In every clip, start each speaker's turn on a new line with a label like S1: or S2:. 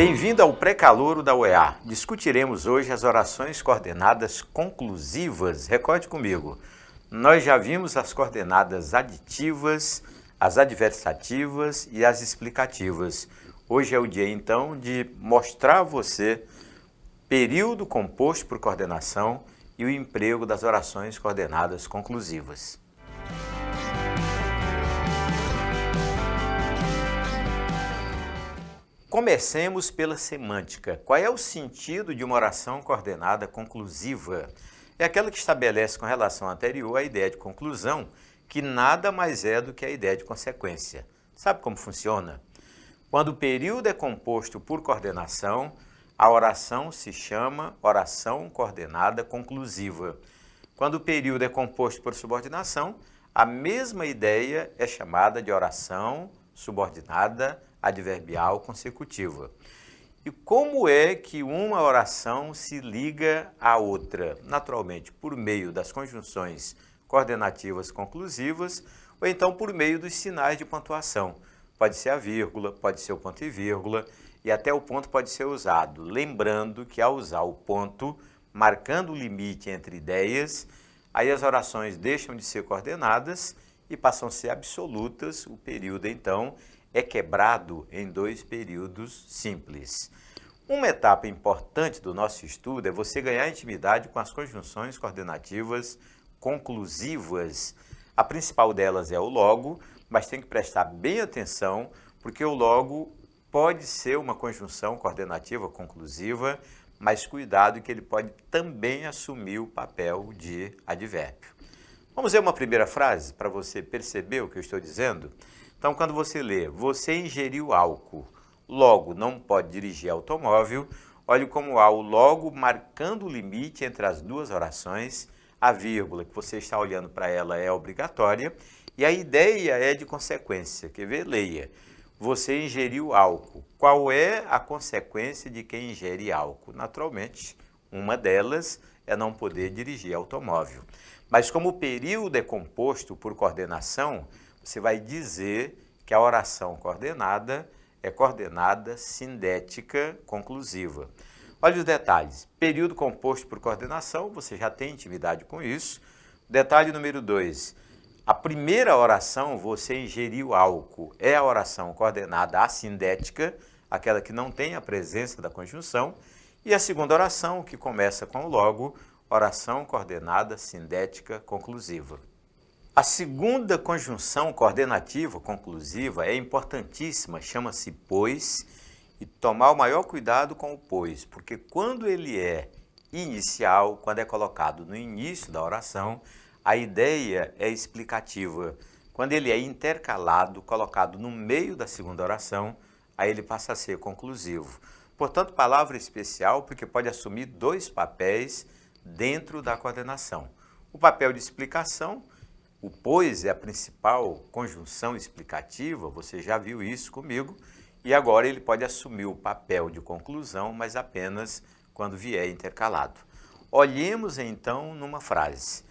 S1: Bem-vindo ao pré-calouro da UEA. Discutiremos hoje as orações coordenadas conclusivas. Recorde comigo, nós já vimos as coordenadas aditivas, as adversativas e as explicativas. Hoje é o dia, então, de mostrar a você período composto por coordenação e o emprego das orações coordenadas conclusivas. Comecemos pela semântica. Qual é o sentido de uma oração coordenada conclusiva? É aquela que estabelece com relação anterior a ideia de conclusão, que nada mais é do que a ideia de consequência. Sabe como funciona? Quando o período é composto por coordenação, a oração se chama oração coordenada conclusiva. Quando o período é composto por subordinação, a mesma ideia é chamada de oração subordinada adverbial consecutiva. E como é que uma oração se liga à outra? Naturalmente, por meio das conjunções coordenativas conclusivas ou então por meio dos sinais de pontuação. Pode ser a vírgula, pode ser o ponto e vírgula e até o ponto pode ser usado. Lembrando que ao usar o ponto, marcando o limite entre ideias, aí as orações deixam de ser coordenadas e passam a ser absolutas. O período, então, é quebrado em dois períodos simples. Uma etapa importante do nosso estudo é você ganhar intimidade com as conjunções coordenativas conclusivas. A principal delas é o logo, mas tem que prestar bem atenção, porque o logo pode ser uma conjunção coordenativa conclusiva, mas cuidado que ele pode também assumir o papel de advérbio. Vamos ver uma primeira frase para você perceber o que eu estou dizendo? Então, quando você lê, você ingeriu álcool, logo não pode dirigir automóvel, olhe como há o logo marcando o limite entre as duas orações, a vírgula que você está olhando para ela é obrigatória e a ideia é de consequência. Quer ver? Leia. Você ingeriu álcool. Qual é a consequência de quem ingere álcool? Naturalmente, uma delas é não poder dirigir automóvel. Mas como o período é composto por coordenação, você vai dizer que a oração coordenada é coordenada sindética conclusiva. Olha os detalhes. Período composto por coordenação, você já tem intimidade com isso. Detalhe número 2. A primeira oração, você ingeriu álcool, é a oração coordenada assindética, aquela que não tem a presença da conjunção. E a segunda oração, que começa com o logo, oração coordenada sindética conclusiva. A segunda conjunção coordenativa conclusiva é importantíssima, chama-se pois, e tomar o maior cuidado com o pois, porque quando ele é inicial, quando é colocado no início da oração, a ideia é explicativa. Quando ele é intercalado, colocado no meio da segunda oração, aí ele passa a ser conclusivo. Portanto, palavra especial, porque pode assumir dois papéis dentro da coordenação. O papel de explicação. O pois é a principal conjunção explicativa, você já viu isso comigo, e agora ele pode assumir o papel de conclusão, mas apenas quando vier intercalado. Olhemos então numa frase.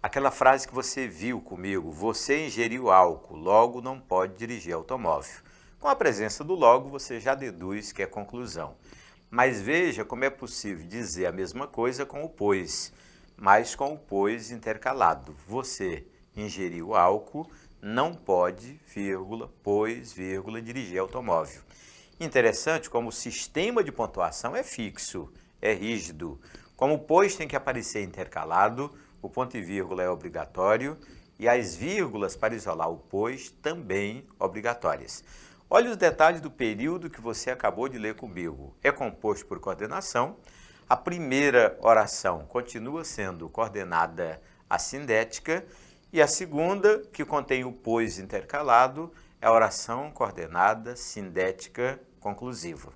S1: Aquela frase que você viu comigo, você ingeriu álcool, logo não pode dirigir automóvel. Com a presença do logo, você já deduz que é conclusão. Mas veja como é possível dizer a mesma coisa com o pois, mas com o pois intercalado. Você ingeriu álcool, não pode, vírgula, pois, vírgula, dirigir automóvel. Interessante como o sistema de pontuação é fixo, é rígido. Como o pois tem que aparecer intercalado, o ponto e vírgula é obrigatório e as vírgulas para isolar o pois também obrigatórias. Olha os detalhes do período que você acabou de ler comigo. É composto por coordenação. A primeira oração continua sendo coordenada assindética e a segunda, que contém o pois intercalado, é a oração coordenada sindética conclusiva.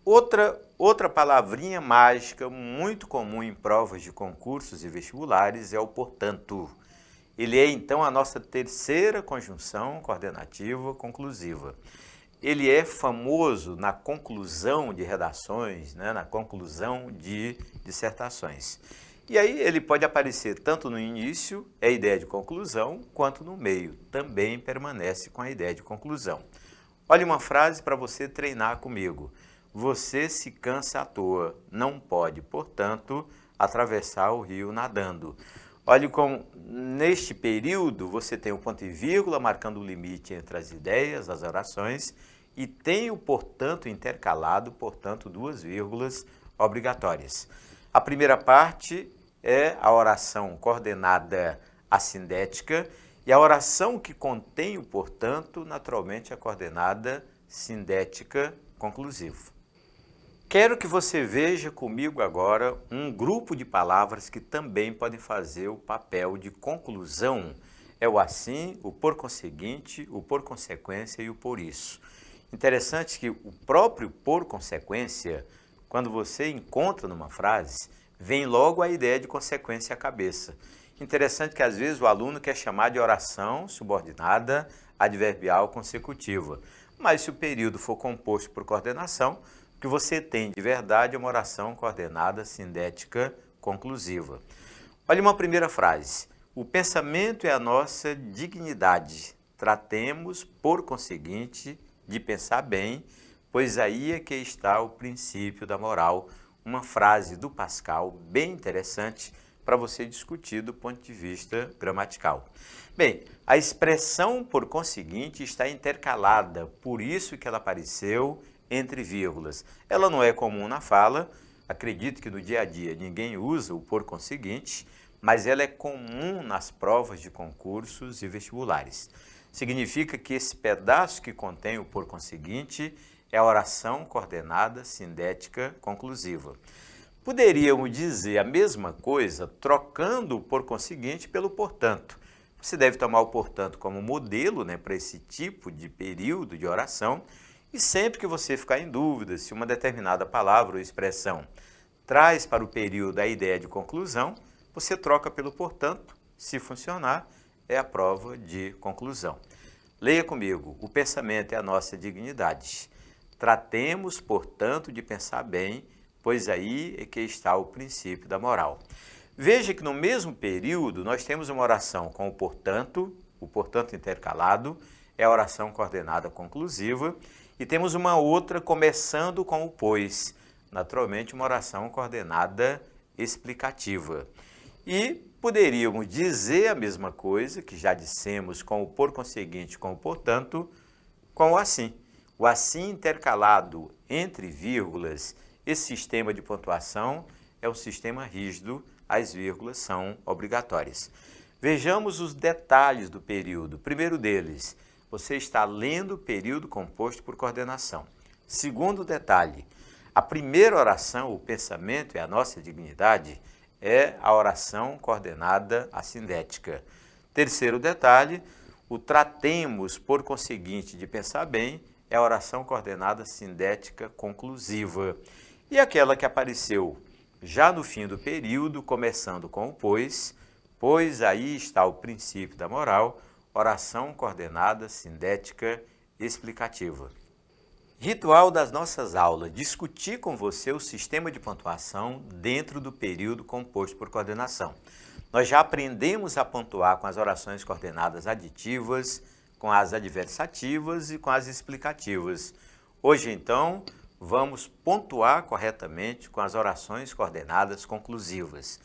S1: Outra palavrinha mágica muito comum em provas de concursos e vestibulares é o portanto. Ele é, então, a nossa terceira conjunção coordenativa conclusiva. Ele é famoso na conclusão de redações, na conclusão de dissertações. E aí ele pode aparecer tanto no início, é a ideia de conclusão, quanto no meio, também permanece com a ideia de conclusão. Olha uma frase para você treinar comigo. você se cansa à toa, não pode, portanto, atravessar o rio nadando. Olhe como, neste período, você tem o ponto e vírgula marcando o limite entre as ideias, as orações, e tem o portanto intercalado, portanto, duas vírgulas obrigatórias. A primeira parte é a oração coordenada assindética, e a oração que contém o portanto, naturalmente, é coordenada sindética conclusiva. Quero que você veja comigo agora um grupo de palavras que também podem fazer o papel de conclusão. É o assim, o por conseguinte, o por consequência e o por isso. Interessante que o próprio por consequência, quando você encontra numa frase, vem logo a ideia de consequência à cabeça. Interessante que às vezes o aluno quer chamar de oração subordinada adverbial consecutiva, mas se o período for composto por coordenação, o que você tem de verdade é uma oração coordenada sindética conclusiva. Olha uma primeira frase. O pensamento é a nossa dignidade. Tratemos, por conseguinte, de pensar bem, pois aí é que está o princípio da moral. Uma frase do Pascal bem interessante para você discutir do ponto de vista gramatical. Bem, a expressão por conseguinte está intercalada, por isso que ela apareceu entre vírgulas. Ela não é comum na fala, acredito que no dia a dia ninguém usa o por conseguinte, mas ela é comum nas provas de concursos e vestibulares. Significa que esse pedaço que contém o por conseguinte é a oração coordenada sindética conclusiva. Poderíamos dizer a mesma coisa trocando o por conseguinte pelo portanto. Você deve tomar o portanto como modelo, para esse tipo de período de oração, e sempre que você ficar em dúvida se uma determinada palavra ou expressão traz para o período a ideia de conclusão, você troca pelo portanto. Se funcionar, é a prova de conclusão. Leia comigo. O pensamento é a nossa dignidade. Tratemos, portanto, de pensar bem, pois aí é que está o princípio da moral. Veja que no mesmo período nós temos uma oração com o portanto intercalado, é a oração coordenada conclusiva, e temos uma outra começando com o pois, naturalmente uma oração coordenada explicativa. E poderíamos dizer a mesma coisa que já dissemos com o por conseguinte, com o portanto, com o assim. O assim intercalado entre vírgulas, esse sistema de pontuação é um sistema rígido, as vírgulas são obrigatórias. Vejamos os detalhes do período. Primeiro deles, você está lendo o período composto por coordenação. Segundo detalhe, a primeira oração, o pensamento é a nossa dignidade, é a oração coordenada assindética. Terceiro detalhe, o tratemos, por conseguinte, de pensar bem, é a oração coordenada sindética conclusiva. E aquela que apareceu já no fim do período, começando com o pois aí está o princípio da moral, oração coordenada sindética explicativa. Ritual das nossas aulas, discutir com você o sistema de pontuação dentro do período composto por coordenação. Nós já aprendemos a pontuar com as orações coordenadas aditivas, com as adversativas e com as explicativas. Hoje, então, vamos pontuar corretamente com as orações coordenadas conclusivas.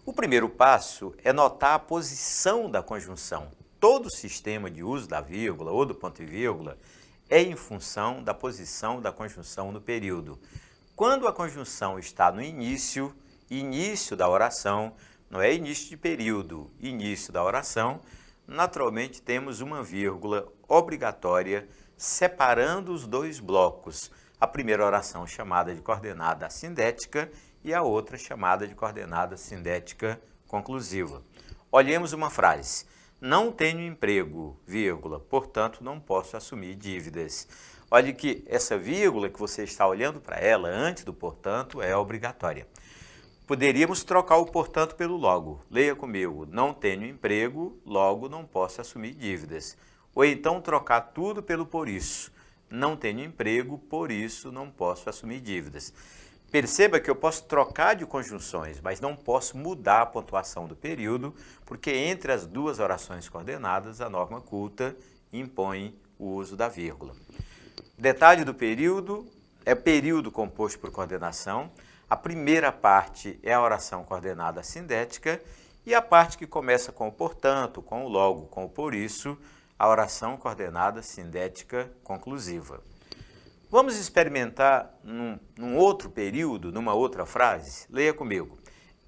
S1: O primeiro passo é notar a posição da conjunção. Todo sistema de uso da vírgula ou do ponto e vírgula é em função da posição da conjunção no período. Quando a conjunção está no início da oração, não é início de período, início da oração, naturalmente temos uma vírgula obrigatória separando os dois blocos. A primeira oração chamada de coordenada assindética e a outra chamada de coordenada sindética conclusiva. Olhemos uma frase. Não tenho emprego, vírgula, portanto não posso assumir dívidas. Olhe que essa vírgula que você está olhando para ela antes do portanto é obrigatória. Poderíamos trocar o portanto pelo logo. Leia comigo. Não tenho emprego, logo não posso assumir dívidas. Ou então trocar tudo pelo por isso. Não tenho emprego, por isso não posso assumir dívidas. Perceba que eu posso trocar de conjunções, mas não posso mudar a pontuação do período, porque entre as duas orações coordenadas, a norma culta impõe o uso da vírgula. Detalhe do período, é período composto por coordenação. A primeira parte é a oração coordenada sindética e a parte que começa com o portanto, com o logo, com o por isso, a oração coordenada sindética conclusiva. Vamos experimentar num outro período, numa outra frase? Leia comigo.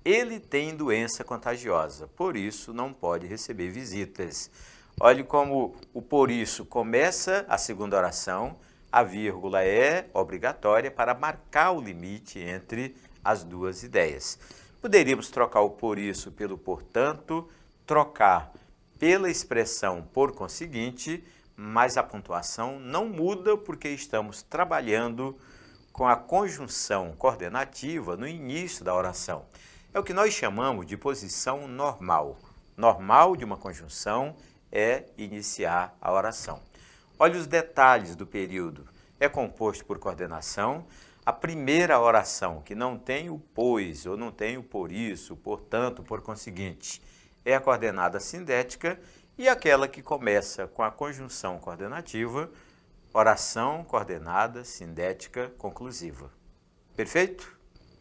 S1: Ele tem doença contagiosa, por isso não pode receber visitas. Olhe como o por isso começa a segunda oração, a vírgula é obrigatória para marcar o limite entre as duas ideias. Poderíamos trocar o por isso pelo portanto, trocar pela expressão por conseguinte, mas a pontuação não muda porque estamos trabalhando com a conjunção coordenativa no início da oração. É o que nós chamamos de posição normal. Normal de uma conjunção é iniciar a oração. Olhe os detalhes do período. É composto por coordenação. A primeira oração, que não tem o pois, ou não tem o por isso, portanto, por conseguinte, é a coordenada sindética, e aquela que começa com a conjunção coordenativa, oração coordenada sindética conclusiva. Perfeito?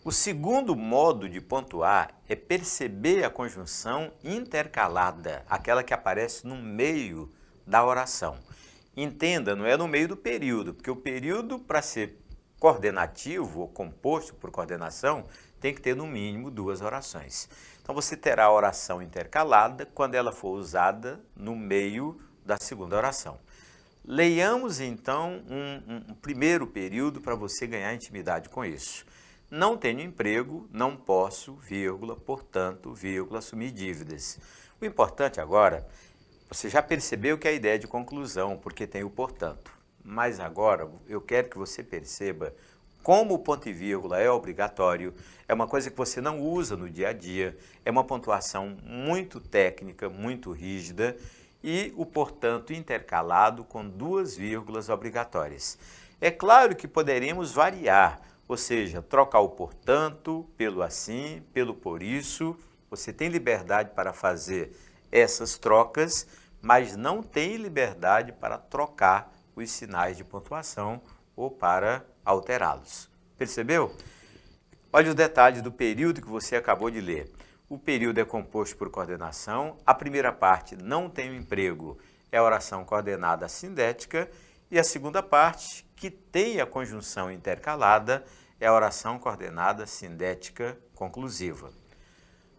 S1: O segundo modo de pontuar é perceber a conjunção intercalada, aquela que aparece no meio da oração. Entenda, não é no meio do período, porque o período, para ser coordenativo ou composto por coordenação, tem que ter no mínimo duas orações. Então você terá a oração intercalada quando ela for usada no meio da segunda oração. Leiamos então um primeiro período para você ganhar intimidade com isso. Não tenho emprego, não posso, vírgula, portanto, vírgula, assumir dívidas. O importante agora, você já percebeu que é a ideia de conclusão, porque tem o portanto. Mas agora eu quero que você perceba como o ponto e vírgula é obrigatório, é uma coisa que você não usa no dia a dia, é uma pontuação muito técnica, muito rígida, e o portanto intercalado com duas vírgulas obrigatórias. É claro que poderíamos variar, ou seja, trocar o portanto pelo assim, pelo por isso. Você tem liberdade para fazer essas trocas, mas não tem liberdade para trocar os sinais de pontuação ou para alterá-los. Percebeu? Olha os detalhes do período que você acabou de ler. O período é composto por coordenação, a primeira parte, não tenho emprego, é a oração coordenada sindética, e a segunda parte, que tem a conjunção intercalada, é a oração coordenada sindética conclusiva.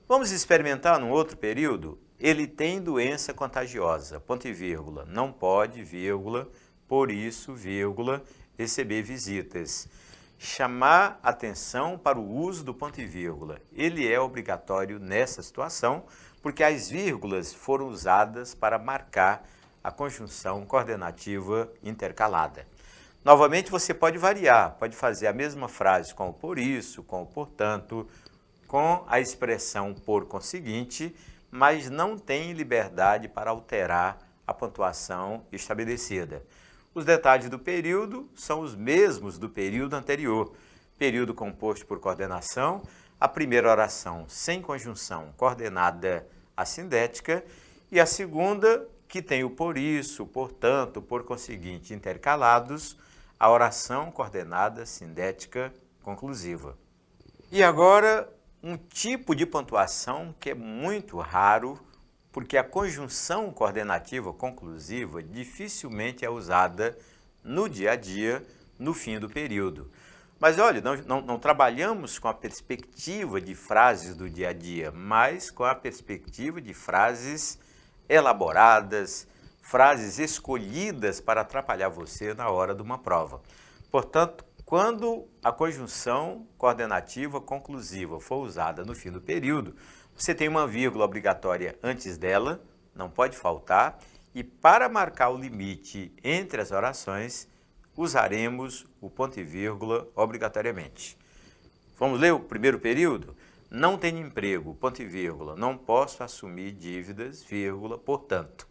S1: Vamos experimentar num outro período? Ele tem doença contagiosa, ponto e vírgula, não pode, vírgula, por isso, vírgula, receber visitas. Chamar atenção para o uso do ponto e vírgula. Ele é obrigatório nessa situação, porque as vírgulas foram usadas para marcar a conjunção coordenativa intercalada. Novamente, você pode variar, pode fazer a mesma frase com o por isso, com o portanto, com a expressão por conseguinte, mas não tem liberdade para alterar a pontuação estabelecida. Os detalhes do período são os mesmos do período anterior. Período composto por coordenação, a primeira oração sem conjunção coordenada assindética e a segunda que tem o por isso, portanto, por conseguinte intercalados, a oração coordenada sindética conclusiva. E agora, um tipo de pontuação que é muito raro, porque a conjunção coordenativa conclusiva dificilmente é usada no dia a dia, no fim do período. Mas olha, não trabalhamos com a perspectiva de frases do dia a dia, mas com a perspectiva de frases elaboradas, frases escolhidas para atrapalhar você na hora de uma prova. Portanto, quando a conjunção coordenativa conclusiva for usada no fim do período, você tem uma vírgula obrigatória antes dela, não pode faltar, e para marcar o limite entre as orações, usaremos o ponto e vírgula obrigatoriamente. Vamos ler o primeiro período? Não tenho emprego, ponto e vírgula, não posso assumir dívidas, vírgula, portanto.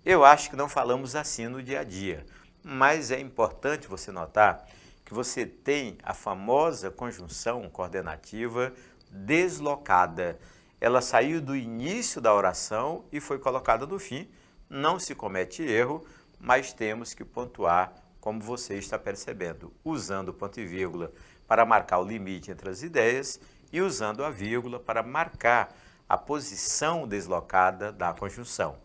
S1: Eu acho que não falamos assim no dia a dia, mas é importante você notar que você tem a famosa conjunção coordenativa deslocada. Ela saiu do início da oração e foi colocada no fim. Não se comete erro, mas temos que pontuar como você está percebendo, usando o ponto e vírgula para marcar o limite entre as ideias e usando a vírgula para marcar a posição deslocada da conjunção.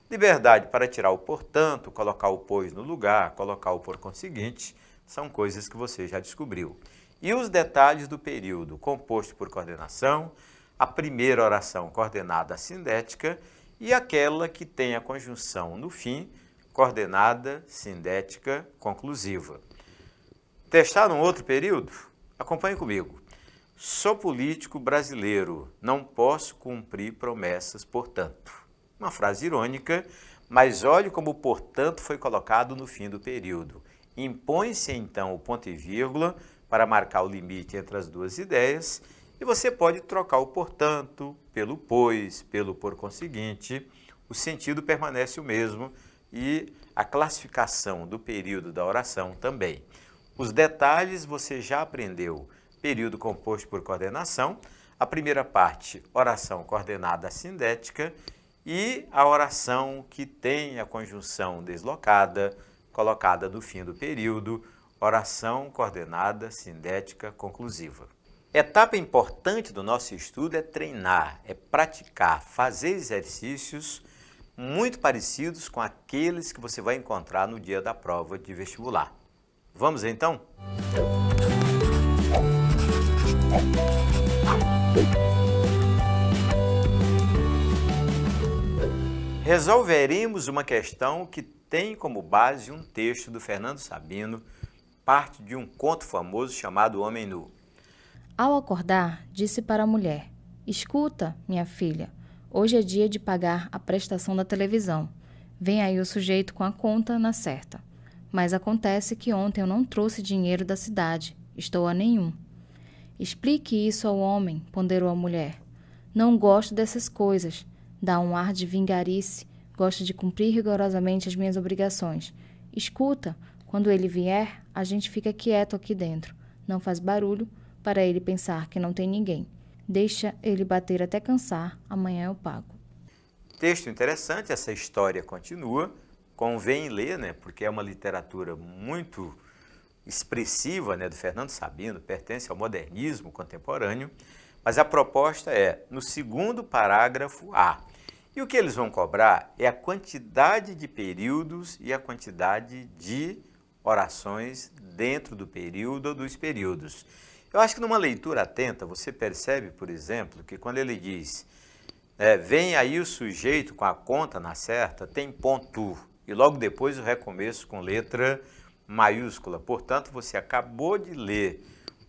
S1: Liberdade para tirar o portanto, colocar o pois no lugar, colocar o por conseguinte, são coisas que você já descobriu. E os detalhes do período composto por coordenação, a primeira oração coordenada sindética e aquela que tem a conjunção no fim, coordenada sindética conclusiva. Testar um outro período? Acompanhe comigo. Sou político brasileiro, não posso cumprir promessas, portanto. Uma frase irônica, mas olhe como o portanto foi colocado no fim do período. Impõe-se então o ponto e vírgula para marcar o limite entre as duas ideias e você pode trocar o portanto pelo pois, pelo por conseguinte. O sentido permanece o mesmo e a classificação do período da oração também. Os detalhes você já aprendeu. Período composto por coordenação, a primeira parte, oração coordenada sindética e a oração que tem a conjunção deslocada, colocada no fim do período, oração coordenada sindética conclusiva. Etapa importante do nosso estudo é treinar, é praticar, fazer exercícios muito parecidos com aqueles que você vai encontrar no dia da prova de vestibular. Vamos então? Resolveremos uma questão que tem como base um texto do Fernando Sabino, parte de um conto famoso chamado Homem Nu.
S2: Ao acordar, disse para a mulher: "Escuta, minha filha, hoje é dia de pagar a prestação da televisão. Vem aí o sujeito com a conta na certa. Mas acontece que ontem eu não trouxe dinheiro da cidade, estou a nenhum." "Explique isso ao homem", ponderou a mulher. "Não gosto dessas coisas. Dá um ar de vingarice. Gosto de cumprir rigorosamente as minhas obrigações. Escuta, quando ele vier, a gente fica quieto aqui dentro. Não faz barulho, para ele pensar que não tem ninguém. Deixa ele bater até cansar, amanhã eu pago."
S1: Texto interessante, essa história continua. Convém ler, porque é uma literatura muito expressiva, do Fernando Sabino, pertence ao modernismo contemporâneo, mas a proposta é no segundo parágrafo A. E o que eles vão cobrar é a quantidade de períodos e a quantidade de orações dentro do período ou dos períodos. Eu acho que numa leitura atenta você percebe, por exemplo, que quando ele diz vem aí o sujeito com a conta na certa, tem ponto, e logo depois o recomeço com letra maiúscula. Portanto, você acabou de ler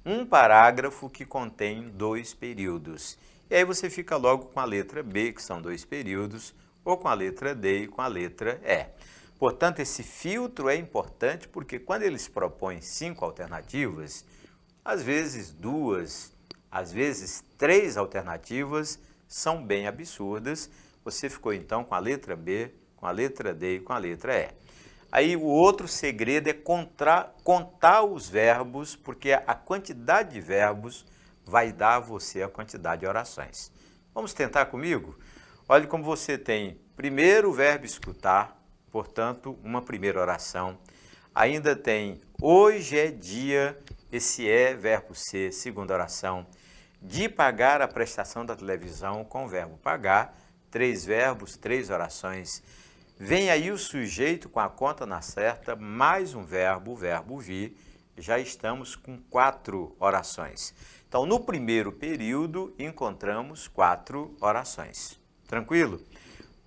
S1: um parágrafo que contém 2 períodos. E aí você fica logo com a letra B, que são 2 períodos, ou com a letra D e com a letra E. Portanto, esse filtro é importante porque quando eles propõem 5 alternativas, às vezes 2, às vezes 3 alternativas são bem absurdas. Você ficou então com a letra B, com a letra D e com a letra E. Aí o outro segredo é contar os verbos, porque a quantidade de verbos vai dar a você a quantidade de orações. Vamos tentar comigo? Olhe como você tem primeiro o verbo escutar, portanto, uma primeira oração. Ainda tem hoje é dia, esse é verbo ser, segunda oração. De pagar a prestação da televisão com o verbo pagar, 3 verbos, 3 orações. Vem aí o sujeito com a conta na certa, mais um verbo, o verbo vir, já estamos com 4 orações. Então, no primeiro período, encontramos 4 orações. Tranquilo?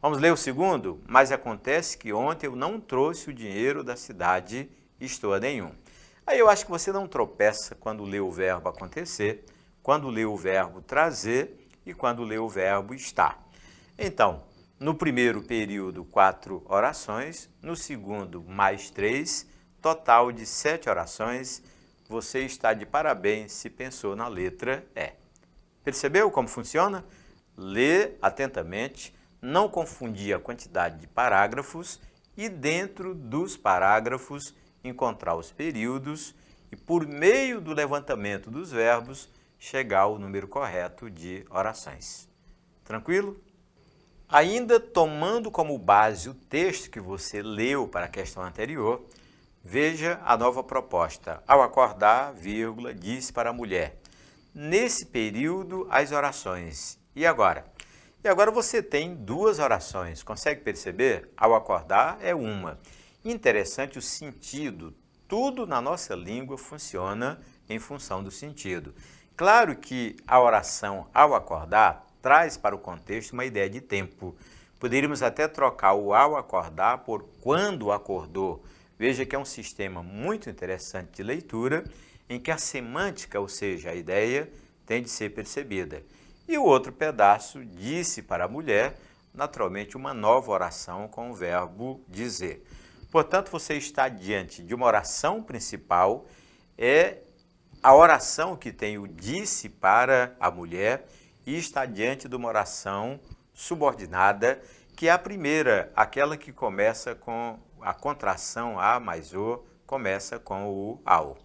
S1: Vamos ler o segundo? Mas acontece que ontem eu não trouxe o dinheiro da cidade, estou a nenhum. Aí eu acho que você não tropeça quando lê o verbo acontecer, quando lê o verbo trazer e quando lê o verbo estar. Então, no primeiro período, 4 orações, no segundo, mais 3, total de 7 orações. Você está de parabéns se pensou na letra E. Percebeu como funciona? Lê atentamente, não confundir a quantidade de parágrafos e dentro dos parágrafos encontrar os períodos e por meio do levantamento dos verbos chegar ao número correto de orações. Tranquilo? Ainda tomando como base o texto que você leu para a questão anterior, Veja a nova proposta. Ao acordar, vírgula, disse para a mulher. Nesse período, as orações. E agora? E agora você tem duas orações. Consegue perceber? Ao acordar é uma. Interessante o sentido. Tudo na nossa língua funciona em função do sentido. Claro que a oração ao acordar traz para o contexto uma ideia de tempo. Poderíamos até trocar o ao acordar por quando acordou. Veja que é um sistema muito interessante de leitura, em que a semântica, ou seja, a ideia, tem de ser percebida. E o outro pedaço, disse para a mulher, naturalmente uma nova oração com o verbo dizer. Portanto, você está diante de uma oração principal, é a oração que tem o disse para a mulher, e está diante de uma oração subordinada, que é a primeira, aquela que começa com a contração a mais o, começa com o ao.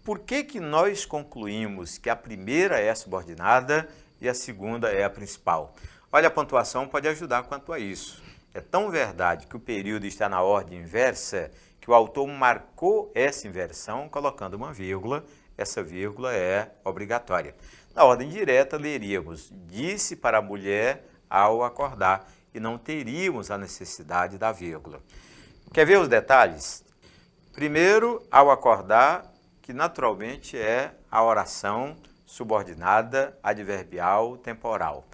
S1: Por que nós concluímos que a primeira é subordinada e a segunda é a principal? Olha, a pontuação pode ajudar quanto a isso. É tão verdade que o período está na ordem inversa que o autor marcou essa inversão colocando uma vírgula. Essa vírgula é obrigatória. Na ordem direta, leríamos disse para a mulher ao acordar e não teríamos a necessidade da vírgula. Quer ver os detalhes? Primeiro, ao acordar, que naturalmente é a oração subordinada adverbial temporal.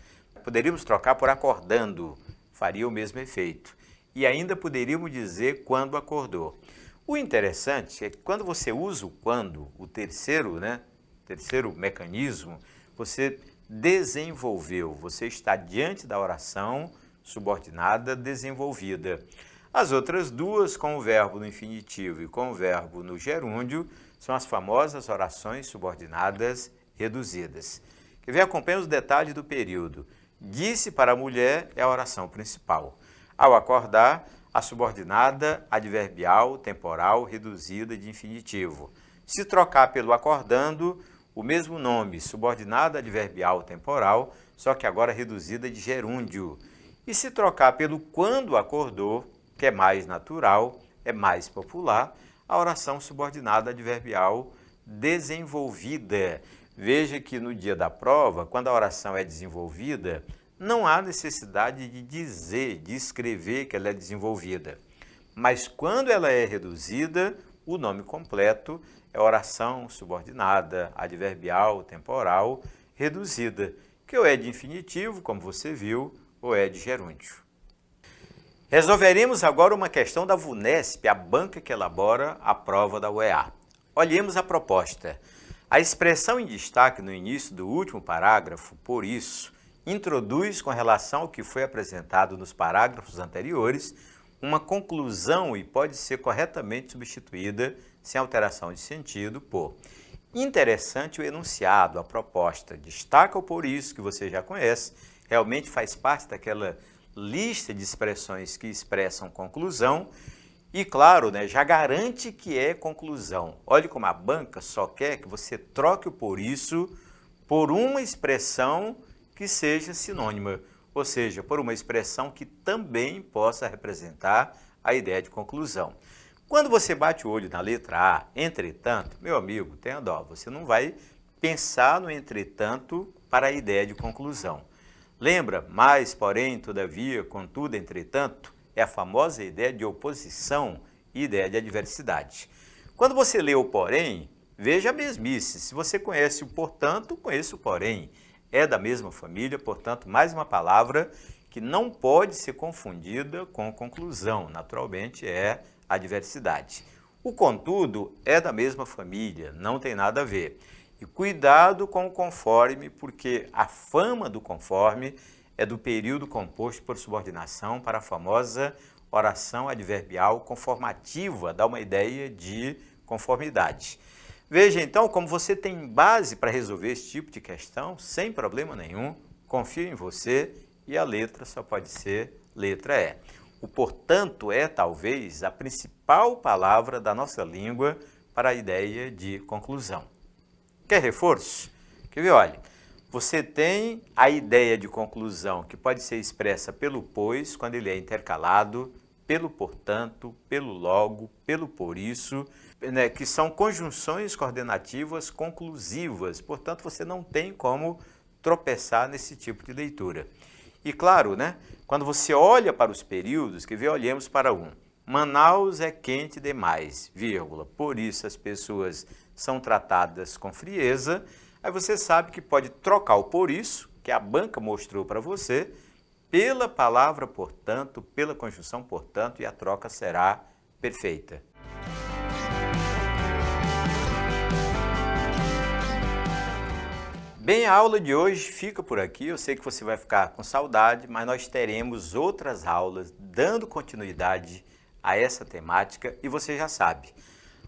S1: Poderíamos trocar por acordando, faria o mesmo efeito. E ainda poderíamos dizer quando acordou. O interessante é que quando você usa o quando, o terceiro mecanismo, você desenvolveu, você está diante da oração subordinada desenvolvida. As outras duas, com o verbo no infinitivo e com o verbo no gerúndio, são as famosas orações subordinadas reduzidas. Quer ver? Acompanhe os detalhes do período. Disse para a mulher é a oração principal. Ao acordar, a subordinada adverbial temporal reduzida de infinitivo. Se trocar pelo acordando, o mesmo nome, subordinada adverbial temporal, só que agora reduzida de gerúndio. E se trocar pelo quando acordou, que é mais natural, é mais popular, a oração subordinada adverbial desenvolvida. Veja que no dia da prova, quando a oração é desenvolvida, não há necessidade de dizer, de escrever que ela é desenvolvida. Mas quando ela é reduzida, o nome completo é oração subordinada adverbial temporal reduzida, que ou é de infinitivo, como você viu, ou é de gerúndio. Resolveremos agora uma questão da VUNESP, a banca que elabora a prova da UEA. Olhemos a proposta. A expressão em destaque no início do último parágrafo, por isso, introduz, com relação ao que foi apresentado nos parágrafos anteriores, uma conclusão e pode ser corretamente substituída, sem alteração de sentido, por interessante o enunciado, a proposta. Destaca o por isso, que você já conhece, realmente faz parte daquela lista de expressões que expressam conclusão e, claro, já garante que é conclusão. Olhe como a banca só quer que você troque o por isso por uma expressão que seja sinônima, ou seja, por uma expressão que também possa representar a ideia de conclusão. Quando você bate o olho na letra A, entretanto, meu amigo, tenha dó, você não vai pensar no entretanto para a ideia de conclusão. Lembra? Mas, porém, todavia, contudo, entretanto, é a famosa ideia de oposição e ideia de adversidade. Quando você lê o porém, veja a mesmice. Se você conhece o portanto, conheça o porém. É da mesma família, portanto, mais uma palavra que não pode ser confundida com conclusão. Naturalmente, é adversidade. O contudo é da mesma família, não tem nada a ver. E cuidado com o conforme, porque a fama do conforme é do período composto por subordinação para a famosa oração adverbial conformativa, dá uma ideia de conformidade. Veja então como você tem base para resolver esse tipo de questão sem problema nenhum, confio em você e a letra só pode ser letra E. O portanto é talvez a principal palavra da nossa língua para a ideia de conclusão. Quer reforço? Quer ver? Olha, você tem a ideia de conclusão que pode ser expressa pelo pois, quando ele é intercalado, pelo portanto, pelo logo, pelo por isso, né, que são conjunções coordenativas conclusivas. Portanto, você não tem como tropeçar nesse tipo de leitura. E claro, né, quando você olha para os períodos, olhemos para um. Manaus é quente demais, vírgula. Por isso as pessoas são tratadas com frieza. Aí você sabe que pode trocar o por isso, que a banca mostrou para você, pela palavra portanto, pela conjunção portanto, e a troca será perfeita. Bem, a aula de hoje fica por aqui. Eu sei que você vai ficar com saudade, mas nós teremos outras aulas dando continuidade a essa temática e você já sabe.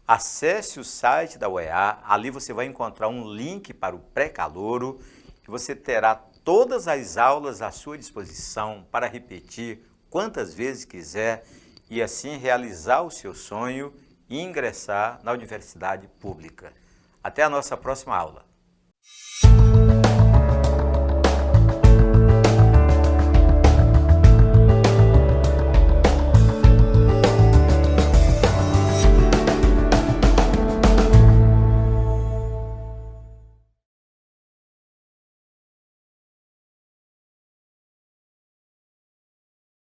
S1: Acesse o site da UEA, ali você vai encontrar um link para o pré-calouro e você terá todas as aulas à sua disposição para repetir quantas vezes quiser e assim realizar o seu sonho e ingressar na universidade pública. Até a nossa próxima aula.